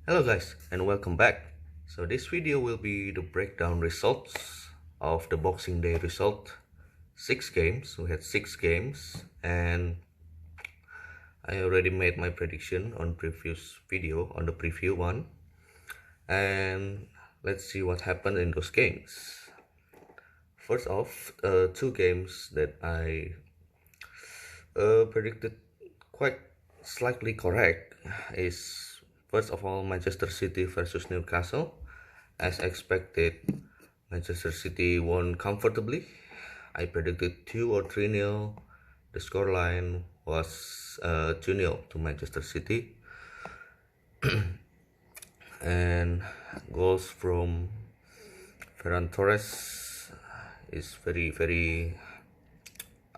Hello guys and welcome back. So this video will be the breakdown results of the Boxing Day result. 6 games, we had 6 games, and I already made my prediction on previous video on the preview one. And let's see what happened in those games. First off, 2 games that I predicted quite slightly correct is, first of all, Manchester City versus Newcastle. As expected, Manchester City won comfortably. I predicted 2 or 3-0. The scoreline was 2-0 to Manchester City. And goals from Ferran Torres is very.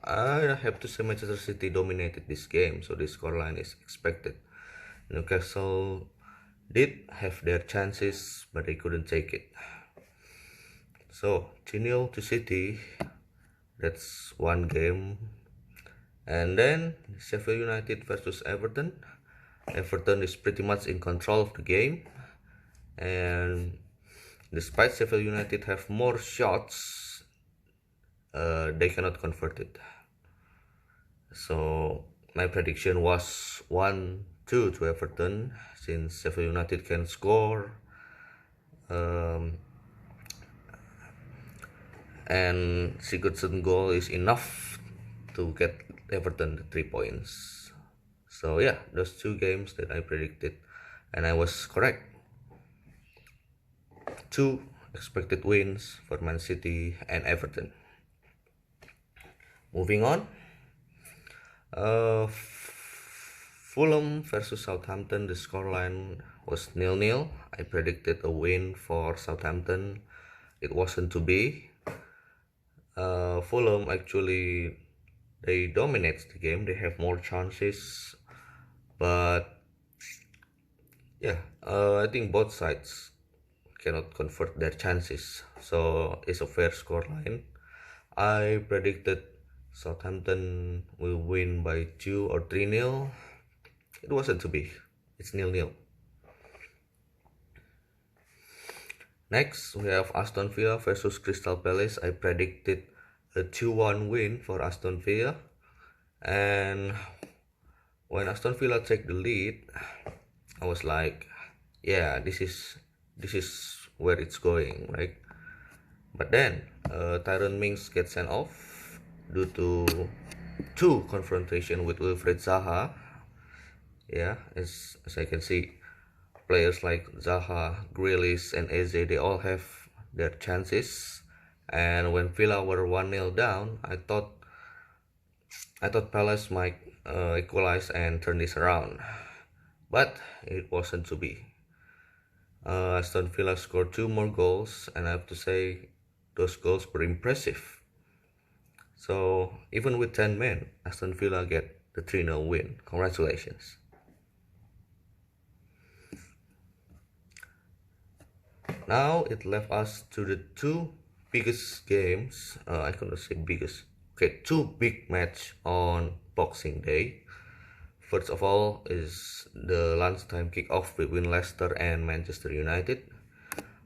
I have to say Manchester City dominated this game, so the scoreline is expected. Newcastle did have their chances, but they couldn't take it. So 2-0 to City, that's one game. And then Sheffield United versus Everton. Everton is pretty much in control of the game, and despite Sheffield United have more shots, they cannot convert it. So my prediction was 1-2 to Everton, since Sheffield United can score, and Sigurdsson's goal is enough to get Everton the 3 points. So yeah, those 2 games that I predicted, and I was correct. 2 expected wins for Man City and Everton. Moving on, Fulham versus Southampton, the scoreline was 0-0. I predicted a win for Southampton. It wasn't to be. Fulham actually, they dominate the game. They have more chances, but yeah, I think both sides cannot convert their chances, so it's a fair scoreline. I predicted Southampton will win by 2 or 3-0. It wasn't to be. It's 0-0. Next, we have Aston Villa versus Crystal Palace. I predicted a 2-1 win for Aston Villa, and when Aston Villa take the lead, I was like, yeah, this is where it's going, right? But then Tyrone Mings gets sent off due to 2 confrontation with Wilfried Zaha. Yeah, as I can see, players like Zaha, Grealish, and Eze, they all have their chances. And when Villa were 1-0 down, I thought Palace might equalize and turn this around, but it wasn't to be. Aston Villa scored 2 more goals, and I have to say those goals were impressive. So even with 10 men, Aston Villa get the 3-0 win. Congratulations. Now it left us to the 2 biggest games. I cannot say biggest. Okay, 2 big match on Boxing Day. First of all is the lunchtime kickoff between Leicester and Manchester United.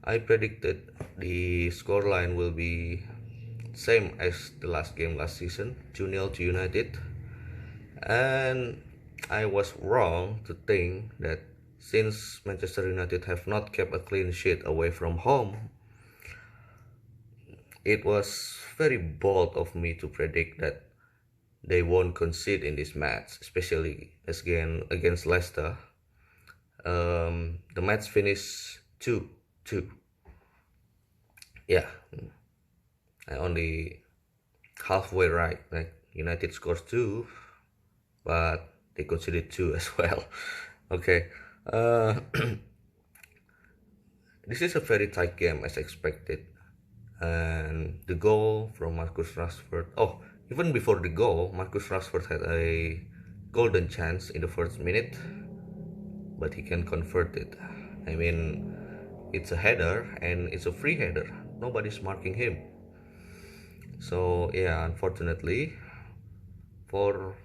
I predicted the scoreline will be same as the last game last season, 2-0 to United. And I was wrong to think that since Manchester United have not kept a clean sheet away from home, it was very bold of me to predict that they won't concede in this match, especially against Leicester. The match finished 2-2. Yeah, I only halfway right. Like, United scores 2, but they conceded 2 as well. Okay. This is a very tight game as expected, and the goal from Marcus Rashford. Oh, even before the goal, Marcus Rashford had a golden chance in the first minute, but he can convert it. I mean, it's a header and it's a free header. Nobody's marking him. So yeah, unfortunately for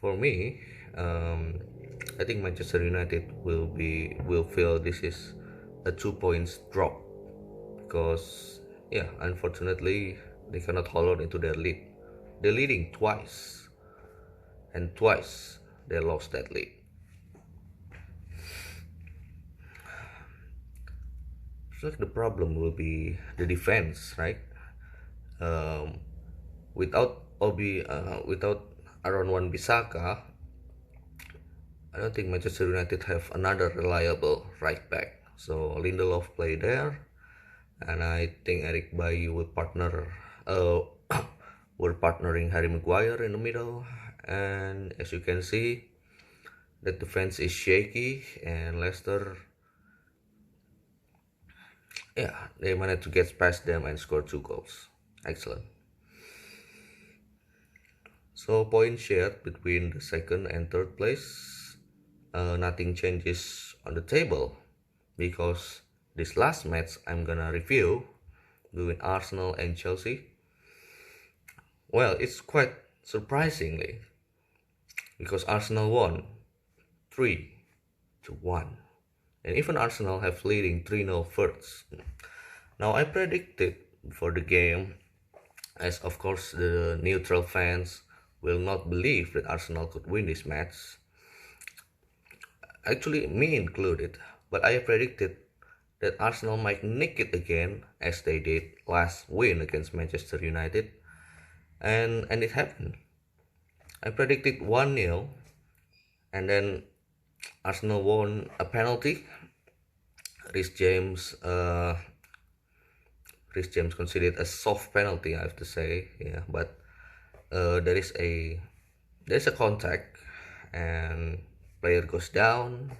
me, I think Manchester United will feel this is a 2 points drop because yeah, unfortunately they cannot hold on into their lead. They're leading twice, and twice they lost that lead. So the problem will be the defense, right? Um, without Aaron Wan-Bissaka, I don't think Manchester United have another reliable right back. So Lindelof play there, and I think Eric Bailly will partner. We're partnering Harry Maguire in the middle, and as you can see, the defense is shaky, and Leicester, yeah, they managed to get past them and score 2 goals. Excellent. So point shared between the second and third place. Nothing changes on the table because this last match I'm gonna review between Arsenal and Chelsea. Well, it's quite surprisingly because Arsenal won 3-1, and even Arsenal have leading 3-0 first. Now I predicted for the game, as of course the neutral fans will not believe that Arsenal could win this match, actually me included, but I predicted that Arsenal might nick it again as they did last win against Manchester United, and it happened. I predicted 1-0, and then Arsenal won a penalty. Rhys James considered a soft penalty, I have to say, yeah, but there's a contact and player goes down,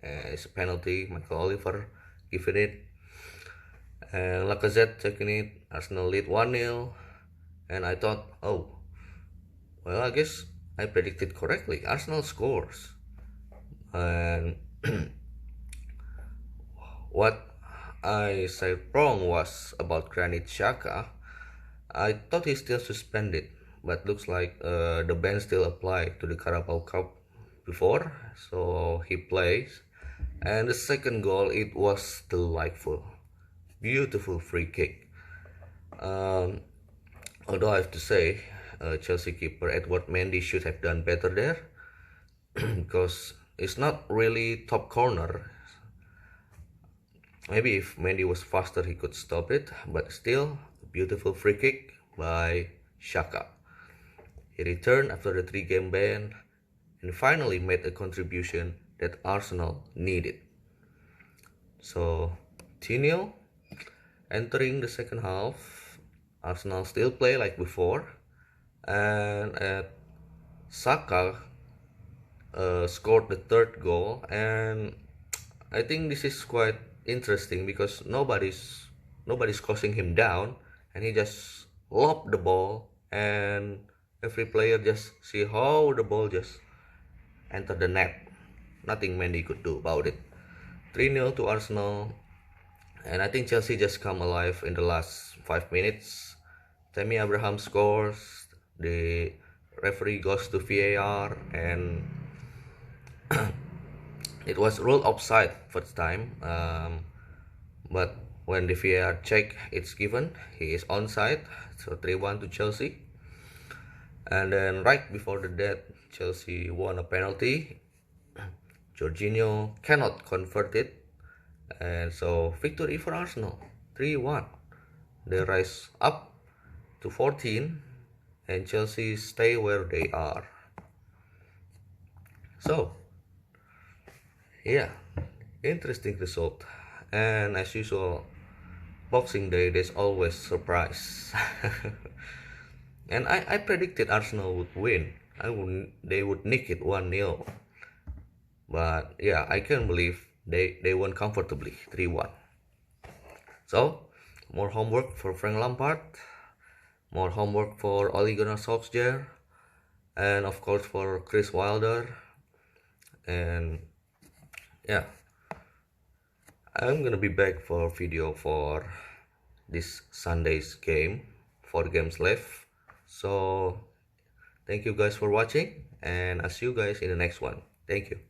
and it's a penalty. Michael Oliver giving it, and Lacazette taking it. Arsenal lead 1-0, and I thought, oh, well, I guess I predicted correctly. Arsenal scores, and what I said wrong was about Granit Xhaka. I thought he's still suspended, but looks like the ban still applied to the Carabao Cup before, so he plays. And the second goal, it was delightful, beautiful free kick. Although I have to say, Chelsea keeper Edward Mendy should have done better there because it's not really top corner. Maybe if Mendy was faster, he could stop it, but still, beautiful free kick by Xhaka. He returned after the 3-game ban and finally made a contribution that Arsenal needed. So 2-0, entering the second half, Arsenal still play like before, and Saka scored the third goal, and I think this is quite interesting because nobody's causing him down, and he just lobbed the ball, and every player just see how the ball just entered the net. Nothing Mendy could do about it. 3-0 to Arsenal, and I think Chelsea just come alive in the last 5 minutes. Tammy Abraham scores, the referee goes to VAR, and it was ruled offside first time, but when the VAR check, it's given, he is onside, so 3-1 to Chelsea. And then right before the death, Chelsea won a penalty. Jorginho cannot convert it, and so victory for Arsenal, 3-1. They rise up to 14, and Chelsea stay where they are. So yeah, interesting result. And as usual, Boxing Day, there's always surprise. And I predicted Arsenal would win. They would nick it 1-0. But yeah, I can't believe they won comfortably 3-1. So more homework for Frank Lampard, more homework for Ole Gunnar Solskjaer, and of course for Chris Wilder. And yeah, I'm gonna be back for a video for this Sunday's game, 4 games left. So thank you guys for watching, and I'll see you guys in the next one. Thank you.